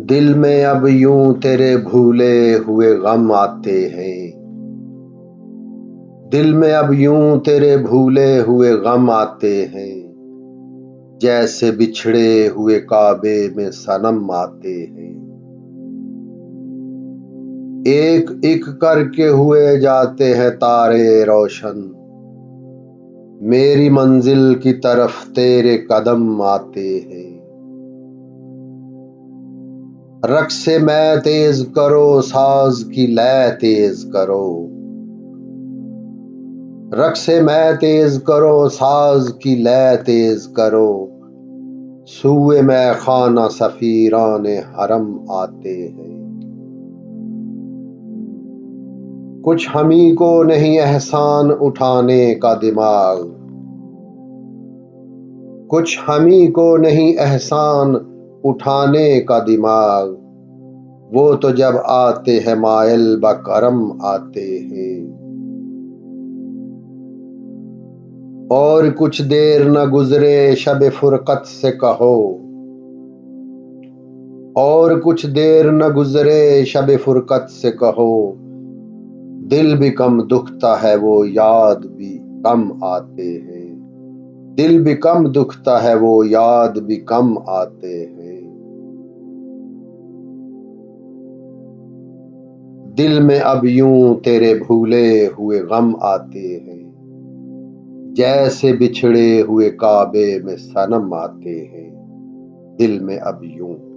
दिल में अब यूं तेरे भूले हुए गम आते हैं। दिल में अब यूं तेरे भूले हुए गम आते हैं। जैसे बिछड़े हुए काबे में सनम आते हैं। एक एक करके हुए जाते हैं तारे रोशन। मेरी मंजिल की तरफ तेरे कदम आते हैं। रक्से मैं तेज करो, साज की लय तेज करो। रक्से मैं तेज करो, साज की लय तेज करो। सूए मैं खाना सफीराने हरम आते हैं। कुछ हमी को नहीं एहसान उठाने का दिमाग। कुछ हमी को नहीं एहसान उठाने का दिमाग। वो तो जब आते हैं मायल बकरम आते हैं। और कुछ देर न गुजरे शब फुरकत से कहो। और कुछ देर न गुजरे शब फुरकत से कहो। दिल भी कम दुखता है, वो याद भी कम आते हैं। दिल भी कम दुखता है, वो याद भी कम आते हैं। दिल में अब यूं तेरे भूले हुए गम आते हैं। जैसे बिछड़े हुए काबे में सनम आते हैं। दिल में अब यूं